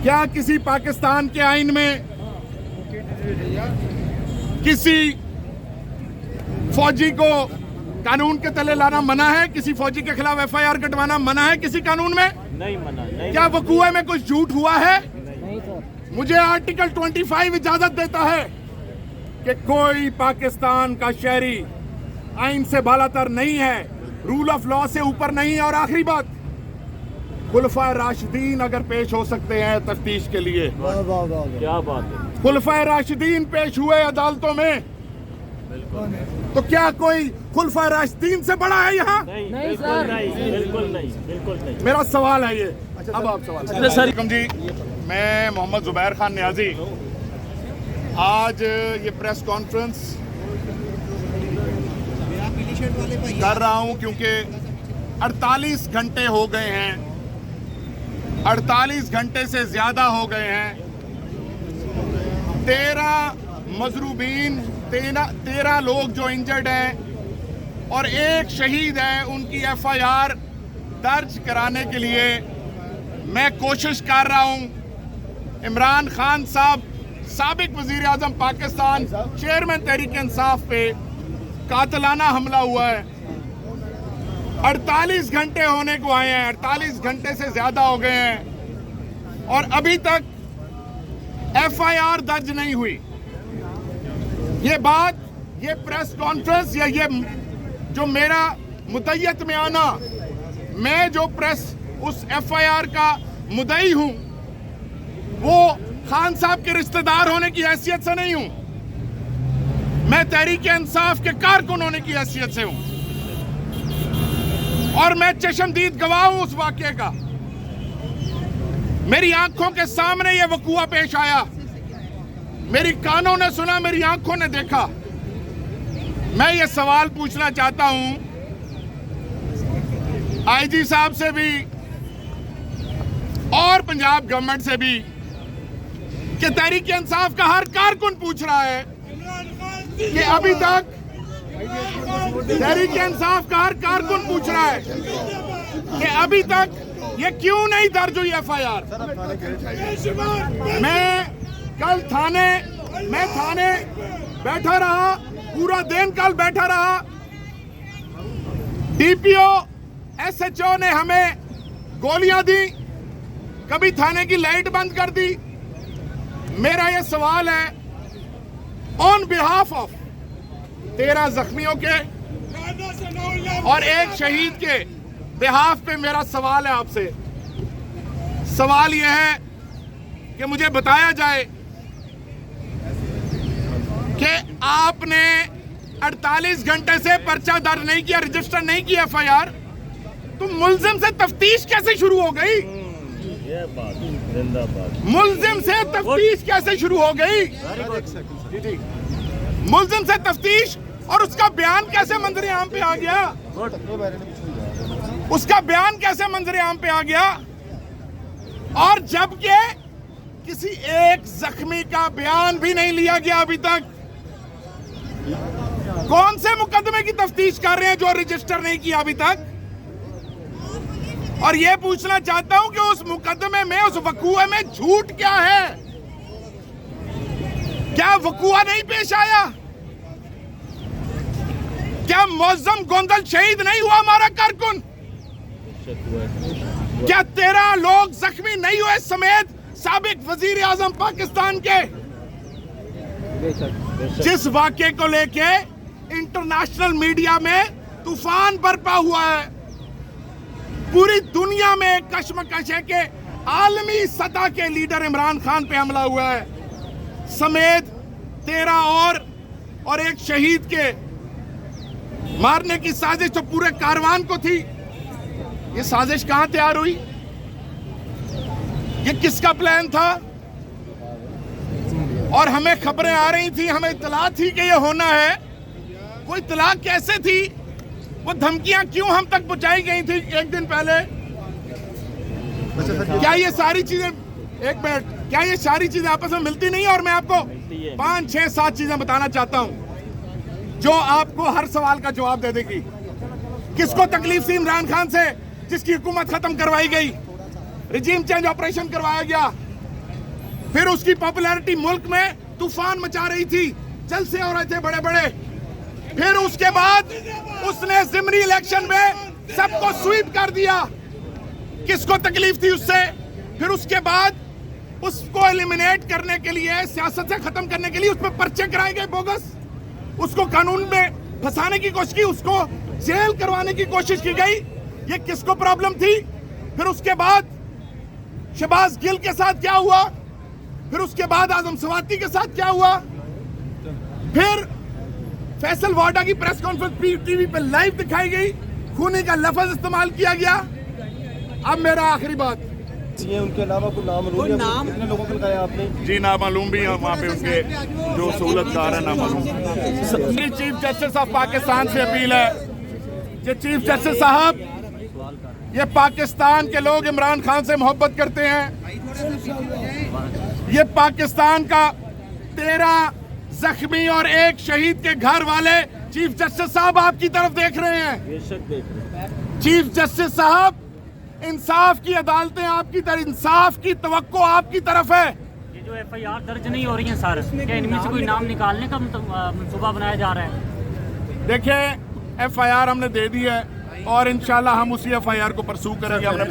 क्या किसी पाकिस्तान के आईन में किसी फौजी को कानून के तले लाना मना है? किसी फौजी के खिलाफ एफआईआर कटवाना मना है किसी कानून में? नहीं मना। नहीं। क्या वकूए में कुछ झूठ हुआ है? नहीं सर। मुझे आर्टिकल 25 इजाजत देता है कि कोई पाकिस्तान का शहरी आइन से बालातर नहीं है, रूल ऑफ लॉ से ऊपर नहीं है। और आखिरी बात, खुलफाए राशिदीन अगर पेश हो सकते हैं तफ्तीश के लिए, क्या बात है, खुलफाए राशिदीन पेश हुए अदालतों में, तो क्या कोई खुलफाए राशिदीन से बड़ा है यहाँ? नहीं सर, बिल्कुल नहीं, बिल्कुल नहीं। मेरा सवाल है ये। अब आप सवाल सर जी। मैं मोहम्मद जुबैर खान न्याजी आज ये प्रेस कॉन्फ्रेंस कर रहा हूं क्योंकि 48 घंटे हो गए हैं, 48 घंटे से ज्यादा हो गए हैं। 13 मजरूबीन, 13 लोग जो इंजर्ड हैं और एक शहीद है, उनकी एफआईआर दर्ज कराने के लिए मैं कोशिश कर रहा हूं। इमरान खान साहब, साबिक वजीर आजम पाकिस्तान, चेयरमैन तहरीक इंसाफ पे कातलाना हमला हुआ है। 48 घंटे होने को आए हैं, 48 घंटे से ज्यादा हो गए हैं और अभी तक एफआईआर दर्ज नहीं हुई। ये बात, ये प्रेस कॉन्फ्रेंस या ये जो मेरा मुद्दत में आना, मैं जो प्रेस उस एफआईआर का मुद्दई हूं, वो खान साहब के रिश्तेदार होने की हैसियत से नहीं हूं, मैं तहरीक इंसाफ के कारकुन होने की हैसियत से हूं और मैं चश्मदीद गवाह हूं उस वाकये का। मेरी आंखों के सामने यह वकूआ पेश आया, मेरी कानों ने सुना, मेरी आंखों ने देखा। मैं ये सवाल पूछना चाहता हूं आईजी साहब से भी और पंजाब गवर्नमेंट से भी कि तहरीक इंसाफ का हर कारकुन पूछ रहा है कि अभी तक, तहरीक इंसाफ का हर कारकुन पूछ रहा है कि अभी तक ये क्यों नहीं दर्ज हुई एफआईआर। मैं थाने बैठा रहा, पूरा दिन कल बैठा रहा। डीपीओ, एसएचओ ने हमें गोलियां दी, कभी थाने की लाइट बंद कर दी। मेरा ये सवाल है ऑन बिहाफ ऑफ 13 जख्मियों के और एक शहीद के बिहाफ पे मेरा सवाल है आपसे। सवाल यह है कि मुझे बताया जाए कि आपने 48 घंटे से पर्चा दर्ज नहीं किया, रजिस्टर नहीं किया एफआईआर, तो मुल्जिम से तफ्तीश कैसे शुरू हो गई? ये बात जिंदाबाद। मुल्जिम से तफ्तीश कैसे शुरू हो गई? मुल्जिम से तफ्तीश और उसका बयान कैसे मंजर आम पे आ गया? उसका बयान कैसे मंजर आम पे आ गया? और जबकि किसी एक जख्मी का बयान भी नहीं लिया गया अभी तक। कौन से मुकदमे की तफ्तीश कर रहे हैं जो रजिस्टर नहीं किया अभी तक? और यह पूछना चाहता हूं कि उस मुकदमे में, उस वकूए में झूठ क्या है? क्या वकूआ नहीं पेश आया? क्या मौजम गोंदल शहीद नहीं हुआ हमारा कारकुन? क्या 13 लोग जख्मी नहीं हुए समेत साबिक वजीर आजम पाकिस्तान के? जिस वाकये को लेके इंटरनेशनल मीडिया में तूफान बरपा हुआ है, पूरी दुनिया में कश्मकश है कि आलमी सतह के लीडर इमरान खान पे हमला हुआ है, समेत 13 और एक शहीद के मारने की साजिश तो पूरे कारवान को थी। ये साजिश कहां तैयार हुई? ये किसका प्लान था? और हमें खबरें आ रही थी, हमें इत्तला थी कि ये होना है। वो इत्तला कैसे थी? वो धमकियां क्यों हम तक पहुंचाई गई थी एक दिन पहले? क्या ये सारी चीजें, एक मिनट, क्या ये सारी चीजें आपस में मिलती नहीं? और मैं आपको 5, 6, 7 चीजें बताना चाहता हूं जो आपको हर सवाल का जवाब दे देगी। किसको तकलीफ थी इमरान खान से जिसकी हुकूमत खत्म करवाई गई, रिजीम चेंज ऑपरेशन करवाया गया, फिर उसकी पॉपुलैरिटी मुल्क में तूफान मचा रही थी, जलसे हो रहे थे बड़े बड़े। फिर उसके बाद उसने ज़िमनी इलेक्शन में सबको स्वीप कर दिया। किसको तकलीफ थी उससे? फिर उसके बाद उसको एलिमिनेट करने के लिए, सियासत से खत्म करने के लिए उस पर पर्चे कराए गए बोगस, उसको कानून में फंसाने की कोशिश की, उसको जेल करवाने की कोशिश की गई। ये किसको प्रॉब्लम थी? फिर उसके बाद शहबाज गिल के साथ क्या हुआ? फिर उसके बाद आजम सवाती के साथ क्या हुआ? फिर फैसल वाडा की प्रेस कॉन्फ्रेंस टीवी पे लाइव दिखाई गई, खूनी का लफ्ज इस्तेमाल किया गया। अब मेरा आखिरी बात, ये उनके अलावा कोई नाम कितने लोगों को लगाया आपने? जी ना मालूम भी है, वहाँ पे उनके जो सहूलतकार है ना मालूम। चीफ जस्टिस ऑफ पाकिस्तान से अपील है कि चीफ जस्टिस साहब, ये पाकिस्तान के लोग इमरान खान से मोहब्बत करते हैं। ये पाकिस्तान का 13 जख्मी और 1 शहीद के घर वाले चीफ जस्टिस साहब आपकी तरफ देख रहे हैं। बेशक देख रहे हैं। चीफ जस्टिस साहब, इंसाफ की अदालतें आपकी तरफ, इंसाफ की तवक्को आपकी तरफ है। ये जो FIR दर्ज नहीं हो रही है सर, क्या इनमें से कोई नाम निकालने का मंसूबा बनाया जा रहा है? देखिए, FIR हमने दे दी है और इंशाल्लाह हम उसी FIR को परसू करेंगे। हमने